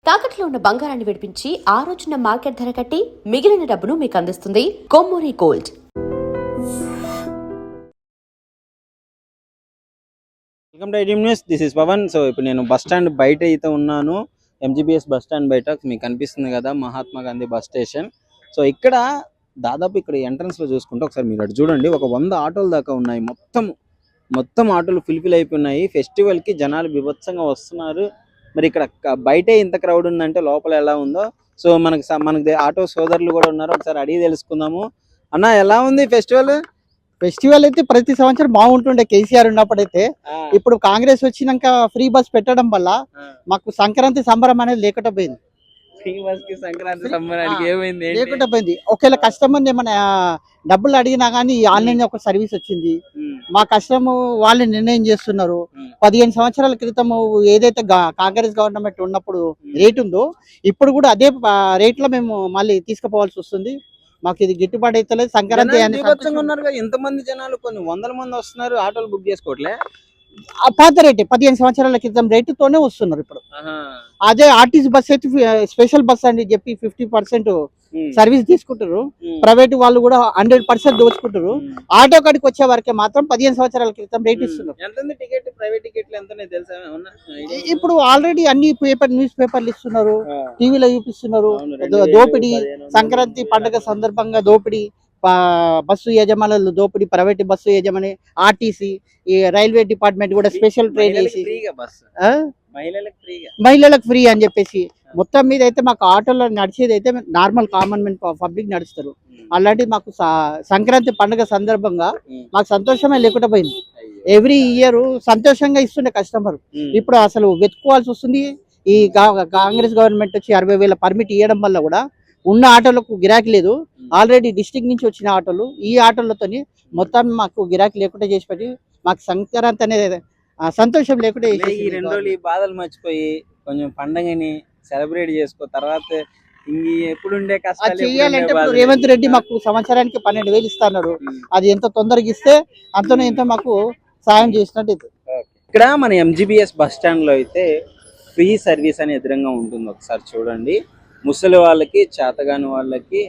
తాకట్లో ఉన్న బంగారాన్ని విడిపించి ఆ రోజున మార్కెట్ ధర కట్టి మిగిలిన డబ్బును మీకు అందిస్తుంది Kommuri Gold. Welcome to iDream News. This is Pavan. So ఇప్పుడు నేను బస్ స్టాండ్ బయట అయితే ఉన్నాను. ఎంజీబీఎస్ బస్ స్టాండ్ బయట మీకు కనిపిస్తుంది కదా, Mahatma Gandhi bus station. So ఇక్కడ దాదాపు ఇక్కడ ఎంట్రన్స్ లో చూసుకుంటే ఒకసారి మీరు అటు చూడండి, ఒక 100 ఆటోలు దాకా ఉన్నాయి. మొత్తం ఆటోలు ఫుల్ఫిల్ అయిపోయినాయి. ఫెస్టివల్ కి జనాలు బీభత్సంగా వస్తున్నారు. మరి ఇక్కడ బయటే ఇంత క్రౌడ్ ఉందంటే లోపల ఎలా ఉందో. సో మనకి ఆటో సోదరులు కూడా ఉన్నారు, ఒకసారి అడిగి తెలుసుకుందాము. అన్న, ఎలా ఉంది ఫెస్టివల్? ఫెస్టివల్ అయితే ప్రతి సంవత్సరం బాగుంటుండే కేసీఆర్ ఉన్నప్పుడైతే. ఇప్పుడు కాంగ్రెస్ వచ్చినాక ఫ్రీ బస్ పెట్టడం వల్ల మాకు సంక్రాంతి సంబరం అనేది లేకుండా పోయింది. లేకుండా పోయింది. ఒకవేళ కస్టమర్ ఏమైనా డబ్బులు అడిగినా గానీ ఆన్లైన్ ఒక సర్వీస్ వచ్చింది. మా కష్టం వాళ్ళు నిర్ణయం చేస్తున్నారు. 15 సంవత్సరాల క్రితం ఏదైతే కాంగ్రెస్ గవర్నమెంట్ ఉన్నప్పుడు రేట్ ఉందో ఇప్పుడు కూడా అదే రేట్ లో మేము మళ్ళీ తీసుకుపోవాల్సి వస్తుంది. మాకు ఇది గిట్టుబాటు అయితే సంక్రాంతి ఎంతమంది జనాలు, కొన్ని వందల మంది వస్తున్నారు, ఆటోలు బుక్ చేసుకోవట్లే. పాత రేటే 15 సంవత్సరాల క్రితం రేటుతోనే వస్తున్నారు ఇప్పుడు. అదే ఆర్టీసీ బస్ అయితే స్పెషల్ బస్ అని చెప్పి 50% సర్వీస్ తీసుకుంటారు. ప్రైవేట్ వాళ్ళు కూడా 100% దోచుకుంటారు. ఆటో కాడికి వచ్చే వరకే మాత్రం 15 సంవత్సరాల క్రితం రేట్ ఇస్తున్నారు. ఇప్పుడు ఆల్రెడీ అన్ని న్యూస్ పేపర్లు ఇస్తున్నారు, టీవీలో చూపిస్తున్నారు. దోపిడీ, సంక్రాంతి పండుగ సందర్భంగా దోపిడీ, బస్సు యజమానులు దోపిడీ, ప్రైవేట్ బస్సు యజమాని, ఆర్టీసీ, ఈ రైల్వే డిపార్ట్మెంట్ కూడా స్పెషల్ ట్రైన్ చేసి మహిళలకు ఫ్రీ అని చెప్పేసి మొత్తం మీద అయితే మాకు ఆటోలో నడిచేది అయితే నార్మల్ కామన్ మెన్ పబ్లిక్ నడుస్తారు. అలాంటిది మాకు సంక్రాంతి పండుగ సందర్భంగా మాకు సంతోషమే లేకుండా పోయింది. ఎవ్రీ ఇయర్ సంతోషంగా ఇస్తుండే కస్టమర్ ఇప్పుడు అసలు వెతుక్కోవాల్సి వస్తుంది. ఈ కాంగ్రెస్ గవర్నమెంట్ వచ్చి 60,000 పర్మిట్ ఇవ్వడం వల్ల కూడా ఉన్న ఆటోలకు గిరాకీ లేదు. ఆల్రెడీ డిస్ట్రిక్ట్ నుంచి వచ్చిన ఆటోలు ఈ ఆటోలతో మొత్తం మాకు గిరాకీ లేకుండా చేసి పెట్టి మాకు సంక్రాంతి అనేది సంతోషం లేకుండా ఈ 2 రోజులు ఈ బాధలు మర్చిపోయి కొంచెం పండగని సెలబ్రేట్ చేసుకో. తర్వాత ఎప్పుడుండే కష్టాలు చెయ్యాలంటే రేవంత్ రెడ్డి మాకు సంవత్సరానికి 12,000 ఇస్తున్నారు. అది ఎంత తొందరగా ఇస్తే అంతనో ఎంత మాకు సాయం చేసినట్టు. ఇక్కడ మన ఎంజీబీఎస్ బస్ స్టాండ్ లో అయితే ఫ్రీ సర్వీస్ అని ఎదురుగా ఉంటుంది. ఒకసారి చూడండి, ముసలి వాళ్ళకి, చేతగాని వాళ్ళకి,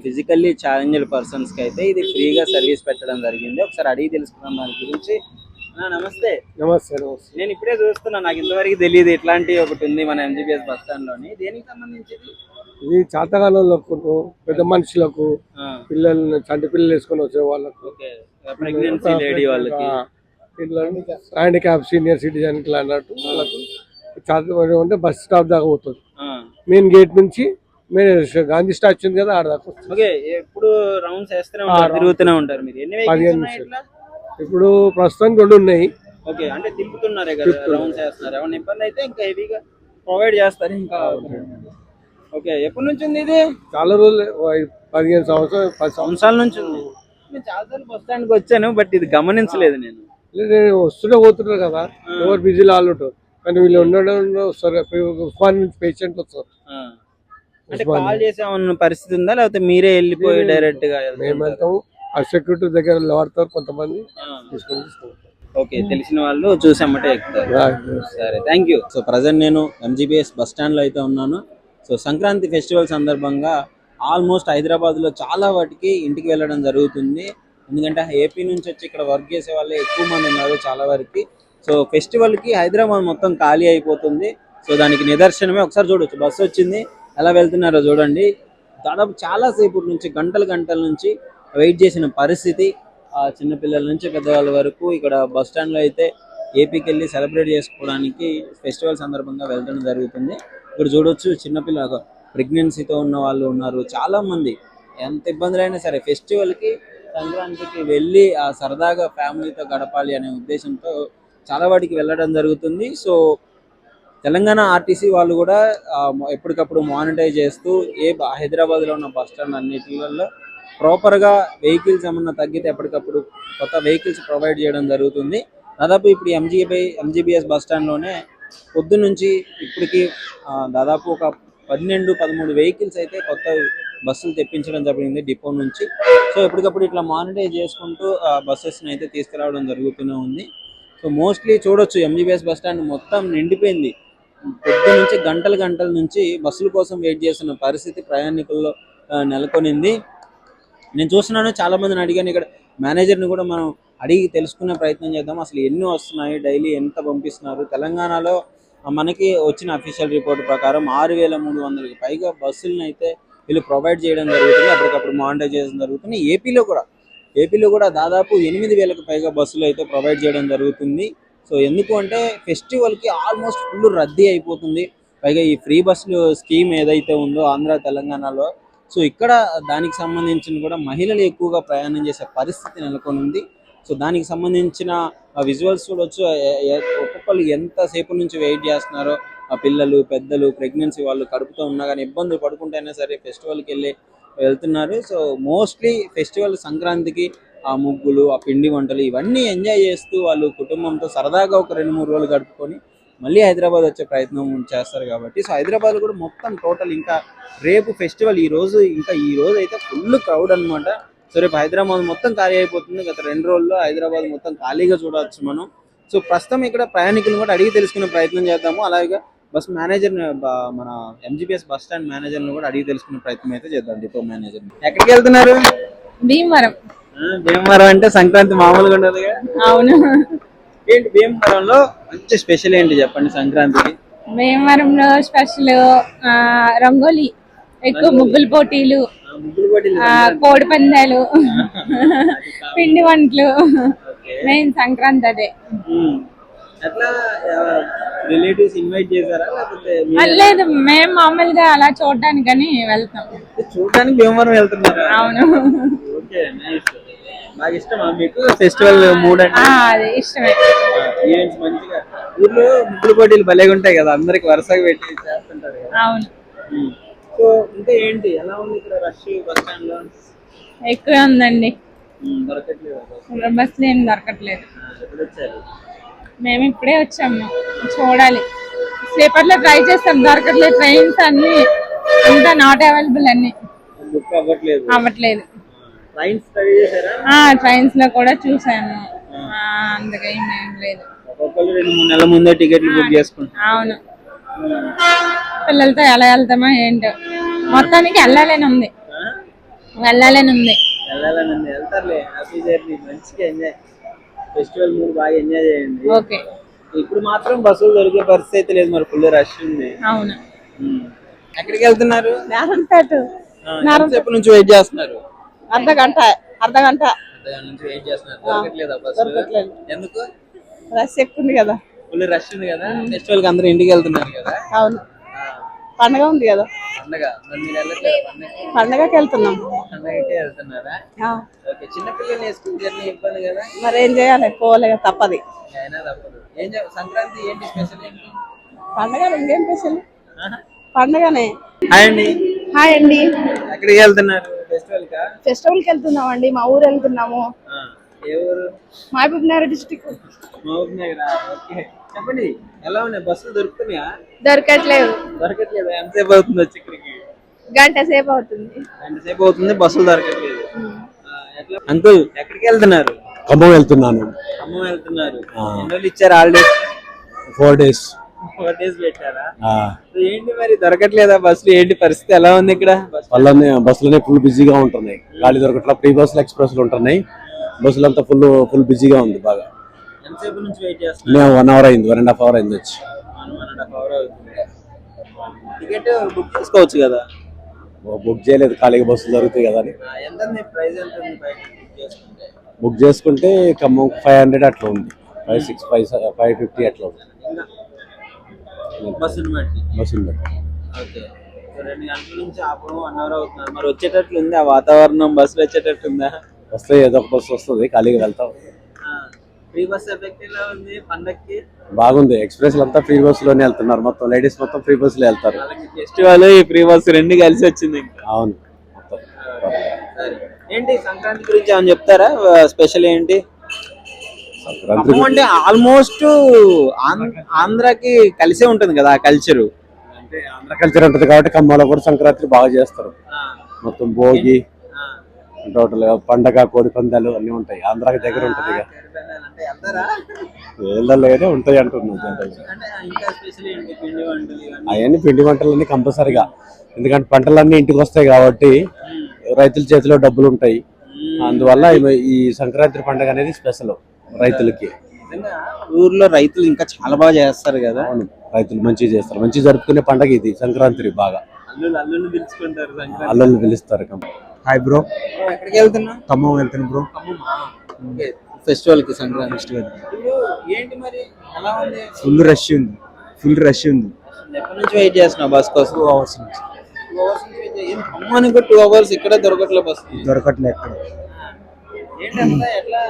ఫిజికల్లీ ఛాలెంజ్డ్ పర్సన్స్ కి అయితే ఇది ఫ్రీగా సర్వీస్ పెట్టడం జరిగింది. ఒకసారి అడిగి తెలుసుకున్నాం దాని గురించి. నమస్తే. నమస్తే. నేను ఇప్పుడే చూస్తున్నా, నాకు ఇంతవరకు తెలియదు ఇట్లాంటి ఒకటి ఉంది మన ఎంజీబీఎస్ బస్ స్టాండ్ లోని. దేనికి సంబంధించింది ఇది? చేతగానులకు, పెద్ద మనుషులకు, పిల్లలు, చంటి పిల్లలు వేసుకొని వచ్చే వాళ్ళకు, ప్రెగ్నెన్సీ లేడీ వాళ్ళకి, హ్యాండిక్యాప్, సీనియర్ సిటిజన్ ఇట్లా అన్నట్టు వాళ్ళకు అంటే బస్ స్టాప్ దాకా పోతుంది. మెయిన్ గేట్ నుంచి గాంధీ స్టాచ్యూ ఉంది కదా, ఆడ దాకా. ఎప్పుడు రౌండ్స్ తిరుగుతూనే ఉంటారు మీరు? 15 నిమిషాలు. ఇప్పుడు ప్రస్తుతం 2 ఉన్నాయి. అంటే తిప్పుతున్నారే కదా, రౌండ్స్ వేస్తున్నారు. ఏమన్నా ఇబ్బంది అయితే ఇంకా హెవీగా ప్రొవైడ్ చేస్తారు ఇంకా. ఎప్పటి నుంచి ఉంది ఇది? చాలా రోజులు, 15 సంవత్సరాలు, 10 సంవత్సరాల నుంచి ఉంది. నేను చాలాసార్లు బస్ స్టాండ్ కి వచ్చాను, బట్ ఇది గమనించలేదు నేను. వస్తూనే పోతున్నారు కదా, ఎవరు బిజీలో వాళ్ళు ఉంటారు. కానీ వీళ్ళు ఉండడం ఉస్మాన్ నుంచి పేషెంట్ వస్తారు. అంటే కాల్ చేసే పరిస్థితి ఉందా, లేకపోతే మీరే వెళ్ళిపోయి డైరెక్ట్ గా? మేము వెళ్తాము, ఆ సెక్యూరిటీ దగ్గర వాడతారు కొంతమంది, తీసుకొని తెలిసిన వాళ్ళు చూసామంటే ఎక్కుతారు. సరే, థ్యాంక్ యూ. సో ప్రజెంట్ నేను ఎంజీబీఎస్ బస్ స్టాండ్ లో అయితే ఉన్నాను. సో సంక్రాంతి ఫెస్టివల్ సందర్భంగా ఆల్మోస్ట్ హైదరాబాద్ లో చాలా వాటికి ఇంటికి వెళ్ళడం జరుగుతుంది. ఎందుకంటే ఏపీ నుంచి వచ్చి ఇక్కడ వర్క్ చేసే వాళ్ళే ఎక్కువ మంది ఉన్నారు చాలా వరకు. సో ఫెస్టివల్ కి హైదరాబాద్ మొత్తం ఖాళీ అయిపోతుంది. సో దానికి నిదర్శనమే ఒకసారి చూడొచ్చు, బస్సు వచ్చింది ఎలా వెళ్తున్నారో చూడండి. దాదాపు చాలా సేపు నుంచి గంటల నుంచి వెయిట్ చేసిన పరిస్థితి. చిన్నపిల్లల నుంచి పెద్దవాళ్ళ వరకు ఇక్కడ బస్ స్టాండ్ లో అయితే ఏపీకి వెళ్ళి సెలబ్రేట్ చేసుకోవడానికి ఫెస్టివల్ సందర్భంగా వెళ్ళడం జరుగుతుంది. ఇక్కడ చూడొచ్చు, చిన్నపిల్లలు, ప్రెగ్నెన్సీతో ఉన్న వాళ్ళు ఉన్నారు చాలా మంది. ఎంత ఇబ్బందులైనా సరే ఫెస్టివల్ కి, సంక్రాంతికి వెళ్ళి ఆ సరదాగా ఫ్యామిలీతో గడపాలి అనే ఉద్దేశంతో చాలా వాటికి వెళ్ళడం జరుగుతుంది. సో తెలంగాణ ఆర్టీసీ వాళ్ళు కూడా ఎప్పటికప్పుడు మానిటైజ్ చేస్తూ హైదరాబాద్లో ఉన్న బస్ స్టాండ్ అన్నిటిలో ప్రాపర్గా వెహికల్స్ ఏమన్నా తగ్గితే ఎప్పటికప్పుడు కొత్త వెహికల్స్ ప్రొవైడ్ చేయడం జరుగుతుంది. దాదాపు ఇప్పుడు ఎంజీబీఎస్ బస్ స్టాండ్లోనే పొద్దు నుంచి ఇప్పటికి దాదాపు ఒక 12-13 వెహికల్స్ అయితే కొత్త బస్సులు తెప్పించడం జరిగింది డిపో నుంచి. సో ఎప్పటికప్పుడు ఇట్లా మానిటైజ్ చేసుకుంటూ బస్సెస్ని అయితే తీసుకురావడం జరుగుతూనే ఉంది. సో మోస్ట్లీ చూడొచ్చు, ఎంజీబీఎస్ బస్ స్టాండ్ మొత్తం నిండిపోయింది. పొద్దు నుంచి గంటల గంటల నుంచి బస్సుల కోసం వెయిట్ చేస్తున్న పరిస్థితి ప్రయాణికుల్లో నెలకొనింది. నేను చూస్తున్నాను, చాలా మందిని అడిగాను. ఇక్కడ మేనేజర్ని కూడా మనం అడిగి తెలుసుకునే ప్రయత్నం చేద్దాం. అసలు ఎన్ని వస్తున్నాయి, డైలీ ఎంత పంపిస్తున్నారు. తెలంగాణలో మనకి వచ్చిన అఫీషియల్ రిపోర్ట్ ప్రకారం 6,300కి పైగా బస్సులను అయితే వీళ్ళు ప్రొవైడ్ చేయడం జరుగుతుంది. అప్పటికప్పుడు మానిటైజేషన్ జరుగుతుంది. ఏపీలో కూడా దాదాపు 8,000కి పైగా బస్సులు అయితే ప్రొవైడ్ చేయడం జరుగుతుంది. సో ఎందుకు అంటే ఫెస్టివల్కి ఆల్మోస్ట్ ఫుల్ రద్దీ అయిపోతుంది. పైగా ఈ ఫ్రీ బస్సులు స్కీమ్ ఏదైతే ఉందో ఆంధ్ర తెలంగాణలో, సో ఇక్కడ దానికి సంబంధించిన కూడా మహిళలు ఎక్కువగా ప్రయాణం చేసే పరిస్థితి నెలకొనింది. సో దానికి సంబంధించిన విజువల్స్ చూడొచ్చు. ఒక్కొక్కరు ఎంతసేపు నుంచి వెయిట్ చేస్తున్నారో, ఆ పిల్లలు, పెద్దలు, ప్రెగ్నెన్సీ వాళ్ళు కడుపుతో ఉన్నా కానీ ఇబ్బందులు పడుకుంటైనా సరే ఫెస్టివల్కి వెళ్తున్నారు. సో మోస్ట్లీ ఫెస్టివల్ సంక్రాంతికి ఆ ముగ్గులు, ఆ పిండి వంటలు ఇవన్నీ ఎంజాయ్ చేస్తూ వాళ్ళు కుటుంబంతో సరదాగా ఒక 2-3 రోజులు గడుపుకొని మళ్ళీ హైదరాబాద్ వచ్చే ప్రయత్నం చేస్తారు కాబట్టి. సో హైదరాబాద్ కూడా మొత్తం టోటల్ ఇంకా రేపు ఫెస్టివల్, ఈ రోజు అయితే ఫుల్ క్రౌడ్ అనమాట. సో రేపు హైదరాబాద్ మొత్తం ఖాళీ అయిపోతుంది. గత 2 రోజుల్లో హైదరాబాద్ మొత్తం ఖాళీగా చూడవచ్చు మనం. సో ప్రస్తుతం ఇక్కడ ప్రయాణికులు కూడా అడిగి తెలుసుకునే ప్రయత్నం చేద్దాము. అలాగే బస్ మేనేజర్ని, మన ఎంజీబీఎస్ బస్ స్టాండ్ మేనేజర్ని కూడా అడిగి తెలుసుకునే ప్రయత్నం అయితే చేద్దాం. డిపో మేనేజర్ని. ఎక్కడికి వెళ్తున్నారు? భీమవరం. భీమవరం అంటే సంక్రాంతి మామూలుగా ఉండదుగా. అవును. ఏంటి భీమవరంలో మంచి స్పెషల్ ఏంటి చెప్పండి సంక్రాంతికి? భీమవరంలో స్పెషల్ రంగోలీ, ఎక్కువ ముగ్గులు పోటీలు, కోడి పందాలు, పిండి వంటలు. మెయిన్ సంక్రాంతి అదే. అట్లా రిలేటివ్స్ ఇన్వైట్ చేశారా లేకపోతే లేదు, మేము మామూలుగా అలా చూడడానికని వెళ్తాం. చూడడానికి భీమవరం వెళ్తున్నారా? అవును. Okay, nice. బాగా ఇష్టమా మీకు ఫెస్టివల్ మూడ్ అంటే? అది ఇష్టమే. ఈవెంట్స్ మంచిగా ఊర్లో ముగ్గులు పోటీలు భలేగా ఉంటాయి కదా, అందరికి వరుసగా పెట్టి చేస్తుంటారు కదా. అవును. సో ఇంకా ఏంటి, ఎలా ఉంది ఇక్కడ రష్ బస్ స్టాండ్ లో? ఎక్కువ ఉందండి. దొరకట్లేదు బస్సులు ఏం దొరకట్లేదు. ఎప్పుడు వచ్చారు? మేము ఇప్పుడే వచ్చాము, చూడాలి. స్లీపర్ లో ట్రై చేస్తాం, దొరకట్లేదు. ట్రైన్స్ అన్ని ఇంకా నాట్ అవైలబుల్, అన్ని బుక్ అవ్వట్లేదు. ట్రైన్స్ ట్రై చేశారా? ట్రైన్స్ లో కూడా చూసాను, అందుకే ఏం లేదు. ఒక్కొక్కరు 2-3 నెలల ముందే టికెట్లు బుక్ చేసుకుంటారు. అవును. పిల్లలతో ఎలా వెళ్తామో ఏంటో, మొత్తానికి వెళ్ళాలని ఉంది. వెళ్తారులే, హ్యాపీ జర్నీ, మంచిగా ఎంజాయ్. ఫెస్టివల్ మూడు బాగా ఎంజాయ్ చేయండి. ఓకే. ఇప్పుడు మాత్రం బస్సులు దొరికే పరిస్థితి లేదు, మరి ఫుల్ రష్ ఉంది. అవును. ఎక్కడికి వెళ్తున్నారు? నారాయణపేట నుంచి వెయిట్ చేస్తున్నారు? అర్ధగంట నుంచి వెయిట్ చేస్తున్నారు. దొరకట్లేదా బస్సు? ఎందుకు? రష్ ఎక్కువ ఉంది కదా, ఫుల్ రష్ ఉంది కదా. ఫెస్టివల్ కి అందరూ ఇంటికి వెళ్తున్నారు కదా. అవును, పండగ ఉంది కదా. పండగ మరి మీరు వెళ్ళట్లేదు? పండగకి వెళ్తున్నాం. పండగకే వెళ్తున్నారా? ఓకే. చిన్నపిల్లలు వేసుకుని జర్నీ ఇబ్బంది కదా, మరి ఏం చేయాలి, పోలే తప్పది. అయినా తప్పదు. సంక్రాంతి ఏంటి స్పెషల్ ఏంటి? పండగ ఇంకేం స్పెషల్, పండగనే. హాయ్ అండి. హాయ్ అండి. ఎక్కడికి వెళ్తున్నారు? ఫెస్టివల్ కా? ఫెస్టివల్ కి వెళ్తున్నాం అండి, మా ఊరు వెళ్తున్నాము. ఏ ఊరు? మహబూబ్ నగర్ డిస్ట్రిక్ట్. మహబూబ్ నగర్. ఓకే, చెప్పండి, ఎలా ఉన్నాయి బస్సులు? దొరుకుతున్నాయా? దొరకట్లేదు. ఎంతసేపు అవుతుంది వచ్చి ఇక్కడికి? గంట సేపు అవుతుంది. బస్సులు దొరకట్లేదు. అంకుల్ ఎక్కడికి వెళ్తున్నారు? ఖమ్మం వెళ్తున్నాను. ఖమ్మం వెళ్తున్నారు. ఎన్ని రోజులు ఇచ్చారు హాలిడేస్? 4 days. 4 days పెట్టారా? ఏంటి మరి దొరకట్లేదా బస్సులు? ఏంటి పరిస్థితి, ఎలా ఉంది ఇక్కడ? బస్సులనే ఫుల్ బిజీగా ఉంటున్నాయి, గాలి దొరకట్లా. ప్రీ బస్సులు, ఎక్స్ప్రెస్లు ఉంటున్నాయి. బస్సులు అంతా ఫుల్ బిజీగా ఉంది బాగా. ఎంతసేపు నుంచి వెయిట్ చేస్తున్నారు? 1 hour అయింది, 1.5 hour అయింది వచ్చి. 1.5 hour అవుతుంది. టికెట్ బుక్ చేసుకోవచ్చు కదా? బుక్ చేయలేదు, ఖాళీగా బస్సులు దొరుకుతాయి కదా అని. ఎంత ప్రైస్ ఎంత బుక్ చేసుకుంటే ఖమ్మం 500 అట్లా ఉంది, 550 అట్లా ఉంది బస్సులు బట్టి. ఓకే. 2 గంటల నుంచి ఆపడం 1 hour అవుతున్నారు. మరి వచ్చేటట్లు ఉంది ఆ వాతావరణం? బస్సులు వచ్చేటట్టుందా? వస్తే ఏదో ఒక బస్సు వస్తుంది, ఖాళీగా వెళ్తాం. ఫ్రీ బస్ ఎఫెక్ట్ ఎలా ఉంది పండక్కి? బాగుంది. ఎక్స్ప్రెస్ అంతా ఫ్రీ బస్సులోనే వెళ్తున్నారు, మొత్తం లేడీస్ మొత్తం ఫ్రీ బస్సులో వెళ్తారు. ఫెస్టివల్ ఈ ఫ్రీ బస్ రెండు కలిసి వచ్చింది. అవును. ఏంటి సంక్రాంతి గురించి ఏమైనా చెప్తారా? స్పెషల్ ఏంటి? సంక్రాంతి అంటే ఆల్మోస్ట్ ఆంధ్రాకి కలిసే ఉంటుంది కదా ఆ కల్చర్. అంటే ఆంధ్ర కల్చర్ ఉంటుంది కాబట్టి ఖమ్మంలో కూడా సంక్రాంతి బాగా చేస్తారు. మొత్తం భోగి, టోటల్ పండగ కోడి పందాలు అన్ని ఉంటాయి. ఆంధ్రాకి దగ్గర ఉంటది ఇక. అంటే వెళ్తారా? ఏళ్ళలోనే ఉంటాయి అంటున్నాను జనరల్ గా. అంటే ఇంకా స్పెషల్ ఏంటి పిండి వంటలు ఇవన్నీ? అవన్నీ పిండి వంటలన్నీ కంపల్సరిగా, ఎందుకంటే పంటలన్నీ ఇంటికి వస్తాయి కాబట్టి రైతుల చేతిలో డబ్బులు ఉంటాయి. అందువల్ల ఈ సంక్రాంతి పండుగ అనేది స్పెషల్ రైతులకి. నిజంగా ఊర్లో రైతులు ఇంకా చాలా బాగా చేస్తారు కదా. అవును, రైతులు మంచిగా చేస్తారు. మంచిగా జరుపుకునే పండుగ ఇది సంక్రాంతి. బాగా అల్లుళ్ళు పిలుచుకుంటారు సంక్రాంతి. అల్లలు పిలుస్తారు. హాయ్ బ్రో, ఎక్కడికి వెళ్తున్నా? ఖమ్మం వెళ్తాను బ్రో. ఫెస్టివల్ కి సంక్రాంతి ఫెస్టివల్ ఏంటి మరి ఎలా ఉంది? ఫుల్ రష్ ఉంది, ఫుల్ రష్ ఉంది. ఎప్పటి నుంచి వెయిట్ చేస్తున్నావు బస్ కోసం? 2 hours నుంచి ఖమ్మానికి 2 hours ఇక్కడ దొరకట్లే బస్. దొరకట్లే ఎక్కడ. ఏంటంటే ఎట్లా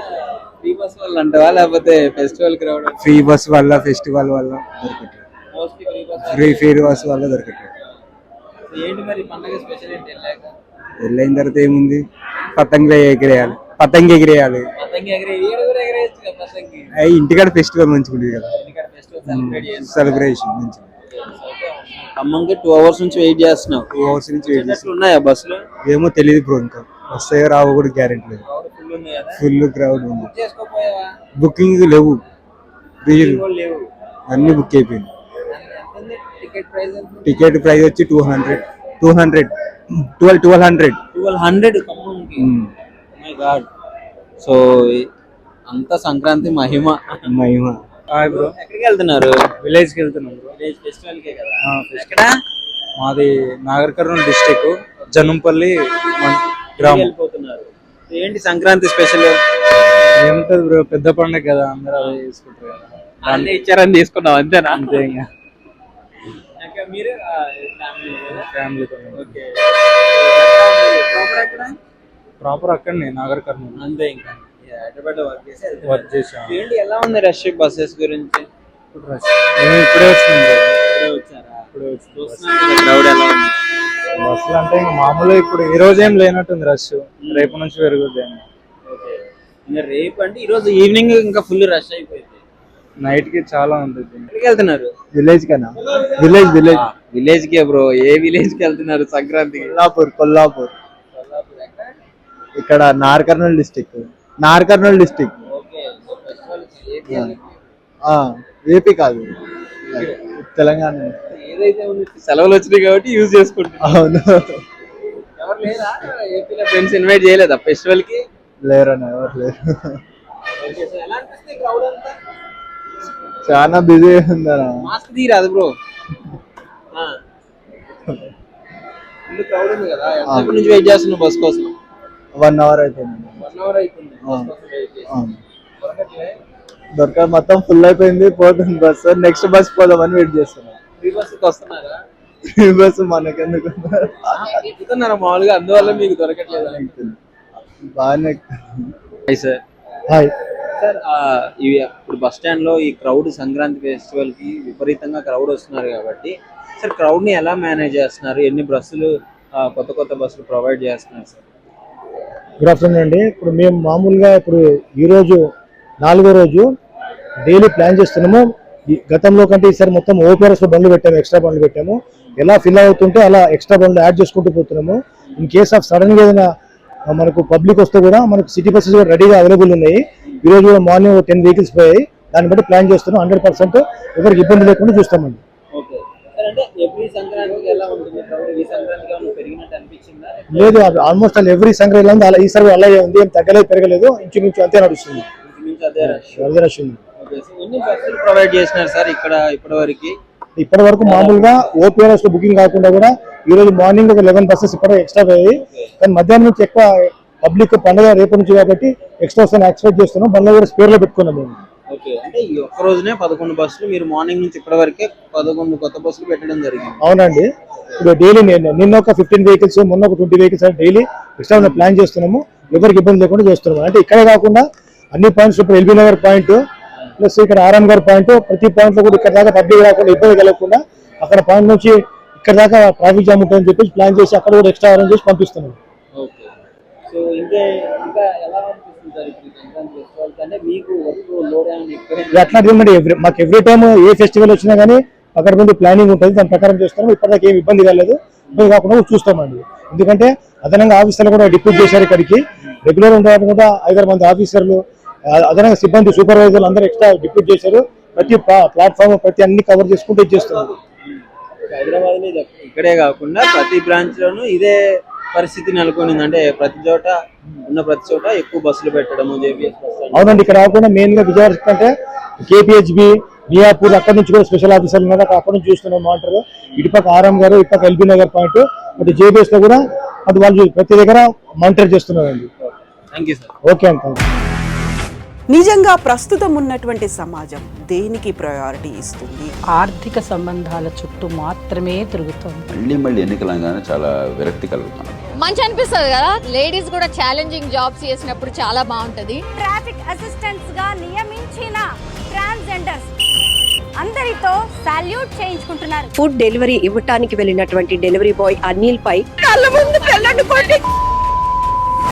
ఫ్రీ బస్ వల్ల అంటావా లేకపోతే ఫెస్టివల్ కి రావడం? ఫ్రీ బస్ వల్ల, ఫెస్టివల్ వల్ల దొరకట్లేదు. Mostly free bus. Free bus వల్ల దొరకట్లేదు. ఏంటి మరి పండగ స్పెషల్ ఏంటి వెళ్ళాక? వెళ్ళైన తర్వాత ఏముంది, పతంగి ఎగిరేయాలి. పతంగి పతంగి ఎగిరే ఈడ కూడా ఎగరేయచ్చు కదా పతంగి. అవి ఇంటికాడ ఫెస్టివల్ మంచిగా ఉంటుంది కదా, ఇక్కడ ఫెస్టివల్ సెలబ్రేట్ చేస్తాం. సెలబ్రేషన్ మంచిగా. ఖమ్మంకి 2 hours నుంచి వెయిట్ చేస్తున్నావు. 2 hours నుంచి వెయిట్ చేస్తాం. ఉన్నాయా బస్సులు? ఏమో తెలియదు బ్రో, ఇంకా వస్తాయో రావో కూడా గ్యారెంటీ లేదు. ఫుల్ ఉంది కదా. ఫుల్ క్రౌడ్ ఉంది. బుక్ చేసుకోపోయావా? బుకింగ్ లేవు, లేవు. అన్ని బుక్ అయిపోయింది. టికెట్ ప్రైస్ ఎంత? టికెట్ ప్రైస్ వచ్చి 1200 ఖమ్మంకి. My god. సో అంత సంక్రాంతి మహిమ. మహిమ. హాయ్ బ్రో, ఎక్కడికి వెళ్తున్నారు? విలేజ్ కి వెళ్తున్నాం బ్రో. విలేజ్ ఫెస్టివల్ కే కదా. ఎక్కడ? మాది నాగర్ కర్నూలు డిస్టిక్, జనంపల్లి గ్రామం. వెళ్ళిపోతున్నారు. ఏంటి సంక్రాంతి స్పెషల్? ఏముంటది బ్రో, పెద్ద పండుగ కదా, అందరూ అదే చేసుకుంటారు కదా. అన్నీ ఇచ్చారని తీసుకున్నావు అంతేనా? అంతే ఇంకా మీరు ఫ్యామిలీతో. ఓకే. ప్రాపర్ ఎక్కడ? ప్రాపర్ అక్కడనే నాగర్ కర్నూలు. అంతే ఇంకా హైదరాబాద్ వర్క్ చేసి వెళ్తున్నారు. వర్క్ చేసాం. ఏంటి ఎలా ఉంది రష్ బస్సెస్ గురించి? మేము ఇప్పుడే వచ్చినాం బ్రో. ఇప్పుడే వచ్చారా? ఇప్పుడే వచ్చినాం. చూస్తున్నాను క్రౌడ్ ఎలా ఉంది? బస్సులు అంటే ఇంకా మామూలుగా ఇప్పుడు ఈ రోజు ఏం లేనట్టుంది రష్, రేపు నుంచి పెరుగుద్ది. ఓకే. ఇంకా రేపు అంటే ఈ రోజు ఈవినింగ్ ఇంకా ఫుల్ రష్ అయిపోయింది. నైట్ కి చాలా ఉంటుంది. ఎక్కడికి వెళ్తున్నారు? విలేజ్ కన్నా. విలేజ్ విలేజ్ కే బ్రో. ఏ విలేజ్ కి వెళ్తున్నారు సంక్రాంతికి? కొల్లాపూర్. ఇక్కడ Nagar Kurnool district. Okay. Festival AP కాదు, తెలంగాణ. ఏదైతే ఉంది సెలవులు వచ్చినాయి కాబట్టి యూజ్ చేసుకుంటున్నాం. అవును. ఎవరు లేరా ఏపీలో ఫ్రెండ్స్ ఇన్వైట్ చేయలేదా ఫెస్టివల్ కి? లేరన్న, ఎవరు లేరు. ఓకే. సో ఎలా అనిపిస్తుంది క్రౌడ్ అంతా? చాలా బిజీ ఉందన్న. మాస్క్ తీరాదు బ్రో. ఫుల్ క్రౌడ్ ఉంది కదా. ఎంతసేపు నుంచి వెయిట్ చేస్తున్నావు బస్ కోసం? 1 hour అయిపోయింది. 1 hour అవుతుంది బస్ కోసం వెయిట్ చేసి. దొరకట్లే? దొరక మొత్తం ఫుల్ అయిపోయింది, పోతుంది బస్. నెక్స్ట్ బస్ పోదామని వెయిట్ చేస్తున్నాం. ఫ్రీ బస్ కి వస్తున్నారా? ఈ బస్ మనకెందుకు? ఎక్కుతున్నారా మామూలుగా, అందువల్ల మీకు దొరకట్లేదు? బాగానే. Hi sir. హాయ్ సార్, ఇవి ఇప్పుడు బస్ స్టాండ్ లో ఈ క్రౌడ్ సంక్రాంతి ఫెస్టివల్ కి విపరీతంగా క్రౌడ్ వస్తున్నారు కాబట్టి సార్ క్రౌడ్ ని ఎలా మేనేజ్ చేస్తున్నారు? ఎన్ని బస్సులు కొత్త బస్సులు ప్రొవైడ్ చేస్తున్నారు సార్? గుడ్ ఆఫ్టర్నూన్ అండి. ఇప్పుడు మేము మామూలుగా ఇప్పుడు ఈరోజు 4వ రోజు డైలీ ప్లాన్ చేస్తున్నాము. గతంలో కంటే ఈసారి మొత్తం ఓపీఆర్ఎస్ లో బండ్లు పెట్టాము, ఎక్స్ట్రా బండ్లు పెట్టాము. ఎలా ఫిల్ అవుతుంటే అలా ఎక్స్ట్రా బండ్లు యాడ్ చేసుకుంటూ పోతున్నాము. ఇన్ కేస్ ఆఫ్ సడన్ గా ఏదైనా మనకు పబ్లిక్ వస్తే కూడా మనకు సిటీ బస్సెస్ కూడా రెడీగా అవైలబుల్ ఉన్నాయి. ఈ రోజు కూడా మార్నింగ్ 10 vehicles పోయాయి. దాన్ని బట్టి ప్లాన్ చేస్తున్నాం. 100% ఎవరికి ఇబ్బంది లేకుండా చూస్తామండి. Okay sir. అంటే ఎవ్రీ సంక్రాంతికి ఎలా ఉంటుంది క్రౌడ్? ఈ సంక్రాంతికి ఏమైనా పెరిగినట్టు అనిపించిందా? లేదు, ఆల్మోస్ట్ ఎవ్రీ సంక్రాంతి ఉంది. అలా ఈసారి అలాగే ఉంది, ఏం తగ్గలేదు పెరగలేదు, ఇంచుమించు అంతే నడుస్తుంది. అదే రష్. అదే రష్ ఉంది. ఓకే. సో ఎన్ని బస్సులు ప్రొవైడ్ చేసినారు సార్ ఇక్కడ ఇప్పటి వరకు మామూలుగా ఓపీఆర్ఎస్ లో బుకింగ్ కాకుండా కూడా ఈ రోజు మార్నింగ్ ఒక 11 buses ఇప్పుడు ఎక్స్ట్రా పోయాయి. కానీ మధ్యాహ్నం నుంచి ఎక్కువ పబ్లిక్ పండుగ రేపు నుంచి కాబట్టి ఎక్స్ట్రా వస్తాను ఎక్స్పెక్ట్ చేస్తున్నాం. బండ్లు కూడా స్పేర్ లో పెట్టుకున్నాం మేము. ఓకే. అంటే ఈ ఒక్క రోజునే 11 బస్సులు మీరు మార్నింగ్ నుంచి ఇప్పటి వరకే 11 కొత్త బస్సులు పెట్టడం జరిగింది. అవునండి. ఇప్పుడు డైలీ నిన్న ఒక 15 vehicles, మొన్న ఒక 20 vehicles డైలీ ఎక్స్ట్రా ప్లాన్ చేస్తున్నాము. ఎవరికి ఇబ్బంది లేకుండా చేస్తున్నాము. అంటే ఇక్కడే కాకుండా అన్ని పాయింట్స్, ఇప్పుడు ఎల్బీ నగర్ పాయింట్ ప్లస్ ఇక్కడ ఆర్ఎం గారి పాయింట్, ప్రతి పాయింట్ లో కూడా ఇక్కడ దాకా పబ్లిక్ రాకుండా ఇబ్బంది కలగకుండా అక్కడ పాయింట్ నుంచి ఇక్కడ దాకా ట్రాఫిక్ జామ్ ఉంటుందని చెప్పేసి ప్లాన్ చేసి అక్కడ కూడా ఎక్స్ట్రా అరేంజ్ చేసి పంపిస్తున్నాం. ఓకే. సో ఇంకా ఎలా అనిపిస్తుంది సార్ ఇప్పుడు సంక్రాంతి ఫెస్టివల్ అంటే మీకు వర్క్ లోడ్ ఏమైనా ఎక్కువ? అట్లా మాకు ఎవ్రీ టైమ్ ఏ ఫెస్టివల్ వచ్చినా కానీ అక్కడ ముందు ప్లానింగ్ ఉంటుంది, దాని ప్రకారం చేస్తున్నాం. ఇప్పటిదాకా ఏమి ఇబ్బంది కాలేదు. ఇబ్బంది కాకుండా కూడా చూస్తామండి. ఎందుకంటే అదనంగా ఆఫీసర్లు కూడా డిప్యూట్ చేశారు ఇక్కడికి. రెగ్యులర్ ఉండాలని కూడా 5 మంది ఆఫీసర్లు, అదనంగా సిబ్బంది, సూపర్వైజర్లు అందరూ ఎక్స్ట్రా డిప్యూట్ చేశారు. ప్రతి ప్లాట్ఫామ్ ప్రతి అన్ని కవర్ చేసుకుంటూ ఇచ్చేస్తున్నారు. హైదరాబాద్ లో ఇక్కడే కాకుండా ప్రతి బ్రాంచ్ లోనూ ఇదే పరిస్థితి నెలకొనింది. అంటే ప్రతి చోట ప్రతి చోట ఎక్కువ బస్సులు పెట్టడము జేబీఎస్ బస్సు. అవునండి, ఇక్కడ కాకుండా మెయిన్ గా విజయవాడ అంటే కేపీహెచ్బి, మియాపూర్ అక్కడ నుంచి కూడా స్పెషల్ ఆఫీసర్లు ఉన్నారు. అక్కడ నుంచి చూస్తున్నాం మానిటర్. ఇటుపక్క ఆర్ఎం గారు, ఇటుపక్క ఎల్బీ నగర్ పాయింట్, అటు జేబీఎస్ లో కూడా అటు వాళ్ళు ప్రతి దగ్గర మానిటర్ చేస్తున్నారండి. Thank you sir. ఓకే అండి. నిజంగా ప్రస్తుతం ఉన్నటువంటి సమాజం దేనికి ప్రయారిటీ ఇస్తుంది? ఆర్థిక సంబంధాల చుట్టూ మాత్రమే తిరుగుతుంది. మళ్ళీ ఎన్నికలంగానే చాలా విరక్తి కలుగుతాను. మంచి అనిపిస్తుంది కదా, లేడీస్ కూడా ఛాలెంజింగ్ జాబ్స్ చేసినప్పుడు చాలా బాగుంటది. ట్రాఫిక్ అసిస్టెంట్స్ గా నియమించిన ట్రాన్స్జెండర్స్ అందరితో సాల్యూట్ చేయించుకుంటున్నారు. ఫుడ్ డెలివరీ ఇవ్వటానికి వెళ్ళినటువంటి డెలివరీ బాయ్ అనిల్ పై కళ్ళ ముందు